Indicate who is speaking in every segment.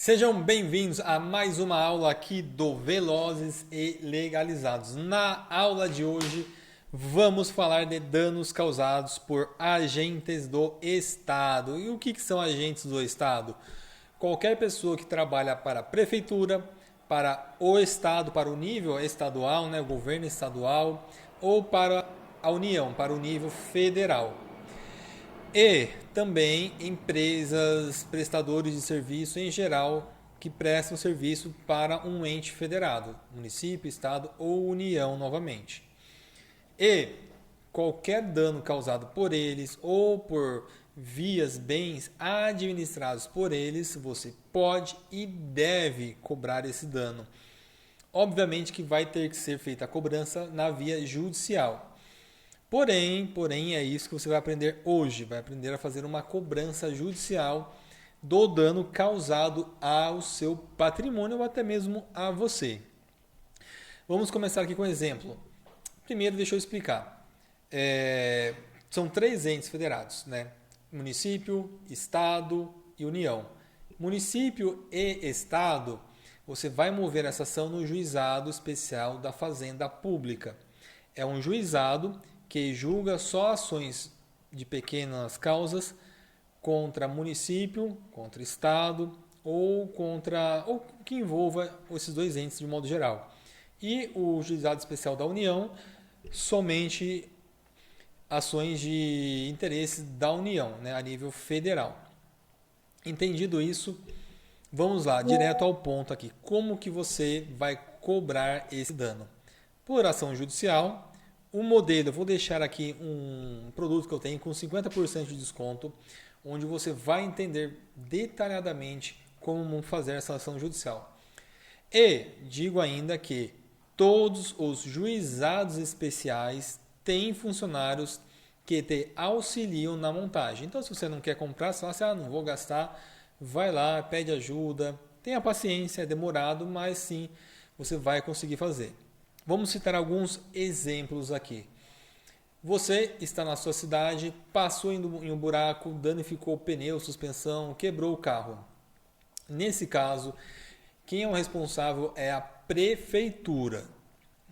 Speaker 1: Sejam bem-vindos a mais uma aula aqui do Velozes e Legalizados. Na aula de hoje, vamos falar de danos causados por agentes do Estado. E o que são agentes do Estado? Qualquer pessoa que trabalha para a prefeitura, para o Estado, para o nível estadual, o governo estadual, ou para a União, para o nível federal. E também empresas, prestadores de serviço em geral que prestam serviço para um ente federado, município, estado ou união novamente. E qualquer dano causado por eles ou por vias, bens administrados por eles, você pode e deve cobrar esse dano. Obviamente que vai ter que ser feita a cobrança na via judicial. Porém, é isso que você vai aprender hoje. Vai aprender a fazer uma cobrança judicial do dano causado ao seu patrimônio ou até mesmo a você. Vamos começar aqui com um exemplo. Primeiro, deixa eu explicar. São três entes federados, né? Município, Estado e União. Município e Estado, você vai mover essa ação no Juizado Especial da Fazenda Pública. É um juizado que julga só ações de pequenas causas contra município, contra estado ou que envolva esses dois entes de modo geral. E o Juizado Especial da União, somente ações de interesse da União, né, a nível federal. Entendido isso, vamos lá, direto ao ponto aqui. Como que você vai cobrar esse dano? Por ação judicial. O modelo, eu vou deixar aqui um produto que eu tenho com 50% de desconto, onde você vai entender detalhadamente como fazer essa ação judicial. E digo ainda que todos os juizados especiais têm funcionários que te auxiliam na montagem. Então, se você não quer comprar, você fala assim, não vou gastar, vai lá, pede ajuda, tenha paciência, é demorado, mas sim, você vai conseguir fazer. Vamos citar alguns exemplos aqui. Você está na sua cidade, passou em um buraco, danificou o pneu, suspensão, quebrou o carro. Nesse caso, quem é o responsável é a prefeitura.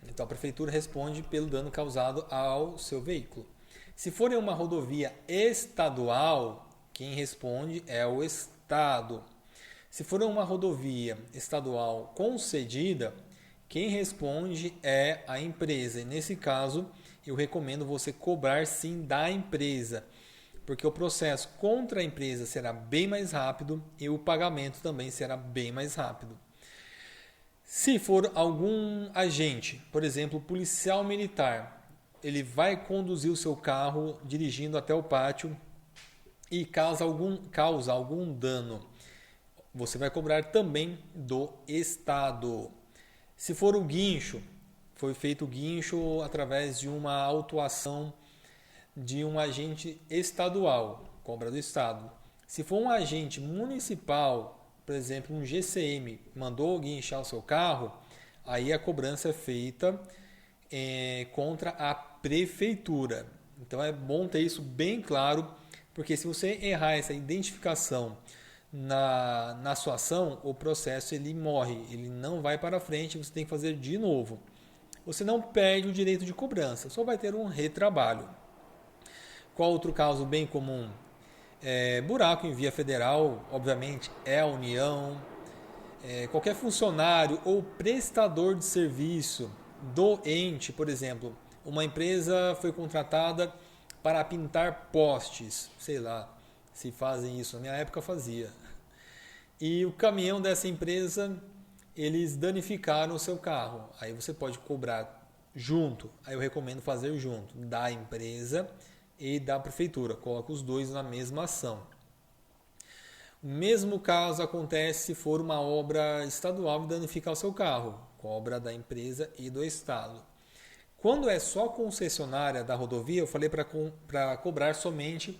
Speaker 1: Então a prefeitura responde pelo dano causado ao seu veículo. Se for em uma rodovia estadual, quem responde é o Estado. Se for em uma rodovia estadual concedida, quem responde é a empresa. E nesse caso, eu recomendo você cobrar sim da empresa, porque o processo contra a empresa será bem mais rápido e o pagamento também será bem mais rápido. Se for algum agente, por exemplo, policial militar, ele vai conduzir o seu carro dirigindo até o pátio e causa algum dano, você vai cobrar também do Estado. Se for o guincho, foi feito o guincho através de uma autuação de um agente estadual, cobra do Estado. Se for um agente municipal, por exemplo, um GCM, mandou guinchar o seu carro, aí a cobrança é feita contra a prefeitura. Então é bom ter isso bem claro, porque se você errar essa identificação na sua ação, o processo ele morre, ele não vai para frente, você tem que fazer de novo. Você não perde o direito de cobrança, só vai ter um retrabalho. Qual outro caso bem comum? Buraco em via federal, obviamente é a União. Qualquer funcionário ou prestador de serviço do ente, por exemplo, uma empresa foi contratada para pintar postes, sei lá, se fazem isso, na minha época fazia. E o caminhão dessa empresa, eles danificaram o seu carro. Aí você pode cobrar junto. Aí eu recomendo fazer junto, da empresa e da prefeitura. Coloca os dois na mesma ação. O mesmo caso acontece se for uma obra estadual e danificar o seu carro. Cobra da empresa e do Estado. Quando é só concessionária da rodovia, eu falei para cobrar somente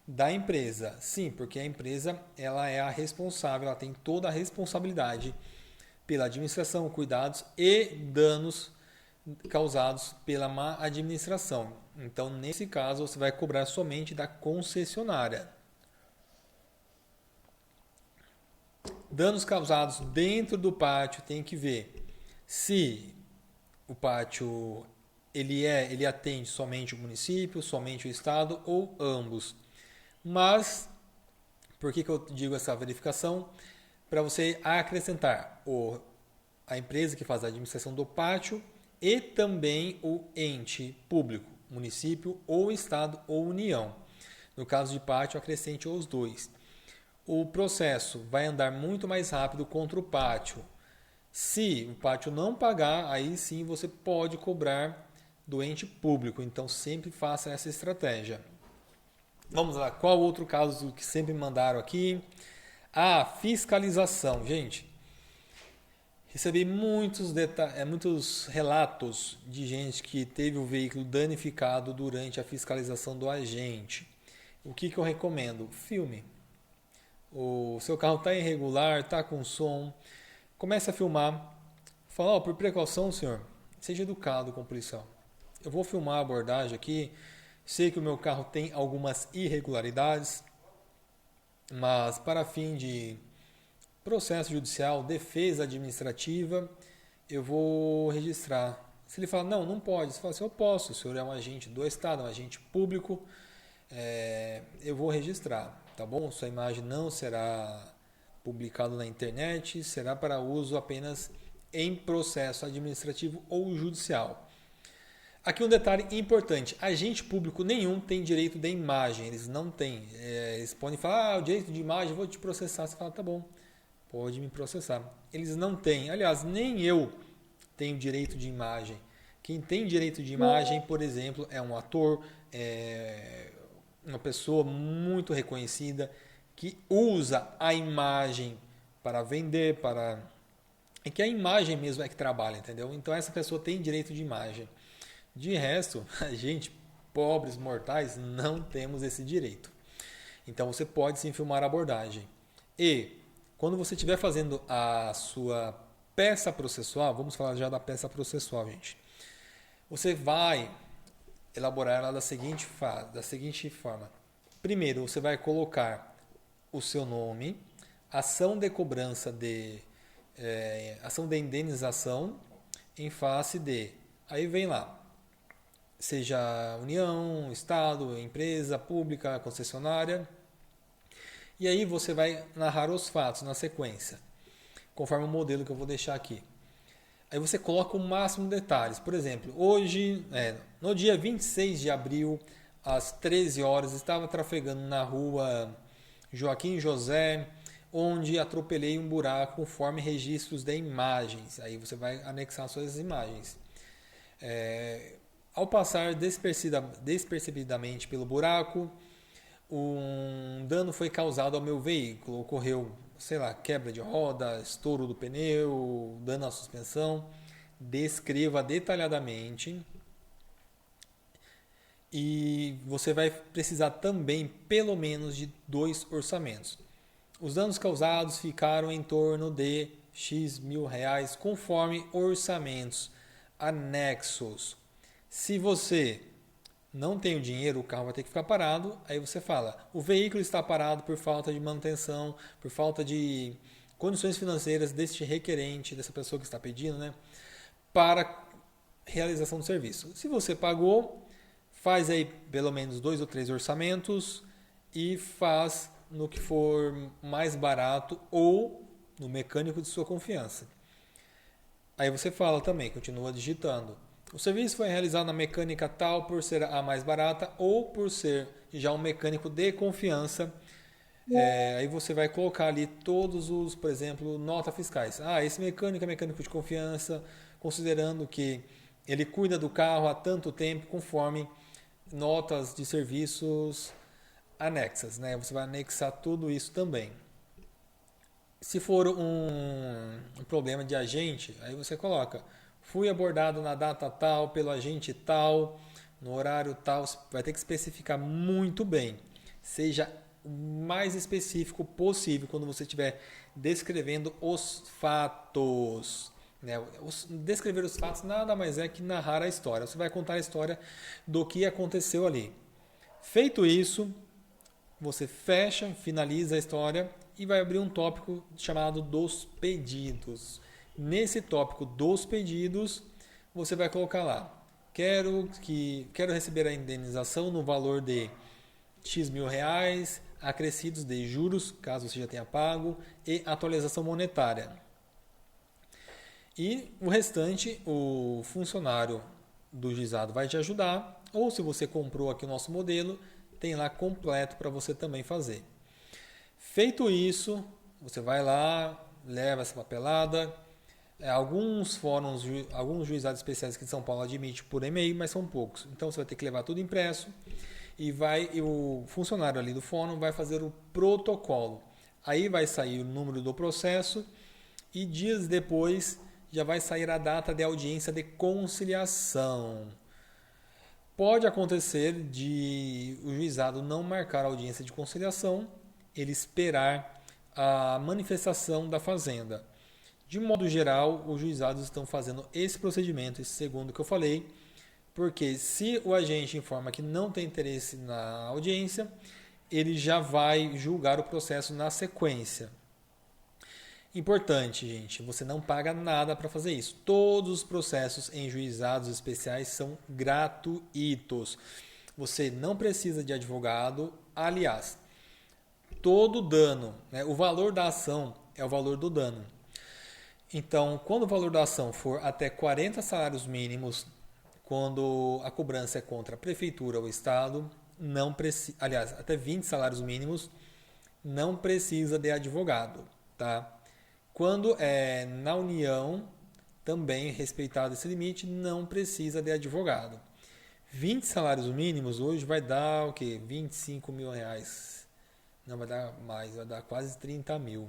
Speaker 1: da empresa. Sim, porque a empresa ela é a responsável, ela tem toda a responsabilidade pela administração, cuidados e danos causados pela má administração. Então, nesse caso, você vai cobrar somente da concessionária. Danos causados dentro do pátio, tem que ver se o pátio ele atende somente o município, somente o estado ou ambos. Mas, por que eu digo essa verificação? Para você acrescentar a empresa que faz a administração do pátio e também o ente público, município ou estado ou união. No caso de pátio, acrescente os dois. O processo vai andar muito mais rápido contra o pátio. Se o pátio não pagar, aí sim você pode cobrar do ente público. Então sempre faça essa estratégia. Vamos lá, qual outro caso que sempre mandaram aqui? A fiscalização. Gente, recebi muitos relatos de gente que teve o veículo danificado durante a fiscalização do agente. O que eu recomendo? Filme. O seu carro está irregular, está com som. Comece a filmar. Fala, por precaução, senhor, seja educado com o policial. Eu vou filmar a abordagem aqui. Sei que o meu carro tem algumas irregularidades, mas para fim de processo judicial, defesa administrativa, eu vou registrar. Se ele fala, não pode, você fala assim, eu posso, o senhor é um agente do Estado, um agente público, eu vou registrar, tá bom? Sua imagem não será publicada na internet, será para uso apenas em processo administrativo ou judicial. Aqui um detalhe importante, agente público nenhum tem direito de imagem, eles não têm. Eles podem falar, o direito de imagem, eu vou te processar. Você fala, tá bom, pode me processar. Eles não têm, aliás, nem eu tenho direito de imagem. Quem tem direito de imagem, por exemplo, é um ator, uma pessoa muito reconhecida que usa a imagem para vender, é que a imagem mesmo é que trabalha, entendeu? Então essa pessoa tem direito de imagem. De resto, a gente, pobres mortais, não temos esse direito. Então você pode sim filmar a abordagem. E quando você estiver fazendo a sua peça processual, vamos falar já da peça processual, gente. Você vai elaborar ela da seguinte forma. Primeiro, você vai colocar o seu nome, ação de cobrança ação de indenização em face de. Aí vem lá. Seja União, Estado, empresa pública, concessionária. E aí você vai narrar os fatos na sequência, conforme o modelo que eu vou deixar aqui. Aí você coloca o máximo de detalhes. Por exemplo, hoje, no dia 26 de abril, às 13 horas, estava trafegando na rua Joaquim José, onde atropelei um buraco conforme registros de imagens. Aí você vai anexar suas imagens. Ao passar despercebidamente pelo buraco, um dano foi causado ao meu veículo. Ocorreu, quebra de roda, estouro do pneu, dano à suspensão. Descreva detalhadamente. E você vai precisar também, pelo menos, de 2 orçamentos. Os danos causados ficaram em torno de X mil reais, conforme orçamentos anexos. Se você não tem o dinheiro, o carro vai ter que ficar parado. Aí você fala, o veículo está parado por falta de manutenção, por falta de condições financeiras deste requerente, dessa pessoa que está pedindo, para realização do serviço. Se você pagou, faz aí pelo menos 2 ou 3 orçamentos e faz no que for mais barato ou no mecânico de sua confiança. Aí você fala também, continua digitando. O serviço foi realizado na mecânica tal por ser a mais barata ou por ser já um mecânico de confiança. Aí você vai colocar ali todos os, por exemplo, notas fiscais. Esse mecânico é mecânico de confiança, considerando que ele cuida do carro há tanto tempo, conforme notas de serviços anexas. Você vai anexar tudo isso também. Se for um problema de agente, aí você coloca... Fui abordado na data tal, pelo agente tal, no horário tal. Vai ter que especificar muito bem. Seja o mais específico possível quando você estiver descrevendo os fatos. Descrever os fatos nada mais é que narrar a história. Você vai contar a história do que aconteceu ali. Feito isso, você finaliza a história
Speaker 2: e vai abrir um tópico chamado dos pedidos. Nesse tópico dos pedidos, você vai colocar lá: quero receber a indenização no valor de X mil reais, acrescidos de juros, caso você já tenha pago, e atualização monetária. E o restante, o funcionário do juizado vai te ajudar, ou se você comprou aqui o nosso modelo, tem lá completo para você também fazer. Feito isso, você vai lá, leva essa papelada. Alguns fóruns, alguns juizados especiais aqui de São Paulo admitem por e-mail, mas são poucos. Então você vai ter que levar tudo impresso e o funcionário ali do fórum vai fazer o protocolo. Aí vai sair o número do processo e dias depois já vai sair a data de audiência de conciliação. Pode acontecer de o juizado não marcar a audiência de conciliação, ele esperar a manifestação da fazenda. De modo geral, os juizados estão fazendo esse procedimento, esse segundo que eu falei, porque se o agente informa que não tem interesse na audiência, ele já vai julgar o processo na sequência. Importante, gente, você não paga nada para fazer isso. Todos os processos em juizados especiais são gratuitos. Você não precisa de advogado. Aliás, todo dano, né, o valor da ação é o valor do dano. Então, quando o valor da ação for até 40 salários mínimos, quando a cobrança é contra a prefeitura ou estado, não precisa, aliás, até 20 salários mínimos, não precisa de advogado, tá? Quando é na União, também respeitado esse limite, não precisa de advogado. 20 salários mínimos hoje vai dar o quê? 25 mil reais. Não vai dar mais, vai dar quase 30 mil.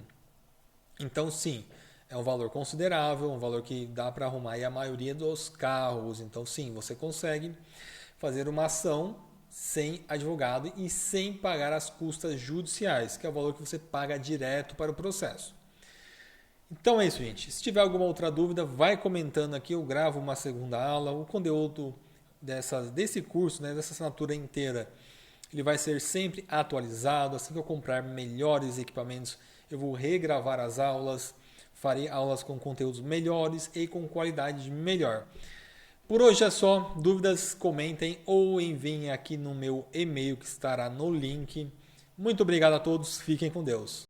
Speaker 2: Então, sim, é um valor considerável, um valor que dá para arrumar aí a maioria dos carros. Então, sim, você consegue fazer uma ação sem advogado e sem pagar as custas judiciais, que é o valor que você paga direto para o processo. Então é isso, gente. Se tiver alguma outra dúvida, vai comentando aqui. Eu gravo uma segunda aula. O conteúdo desse curso, né, dessa assinatura inteira, ele vai ser sempre atualizado. Assim que eu comprar melhores equipamentos, eu vou regravar as aulas. Farei aulas com conteúdos melhores e com qualidade melhor. Por hoje é só. Dúvidas, comentem ou enviem aqui no meu e-mail que estará no link. Muito obrigado a todos. Fiquem com Deus.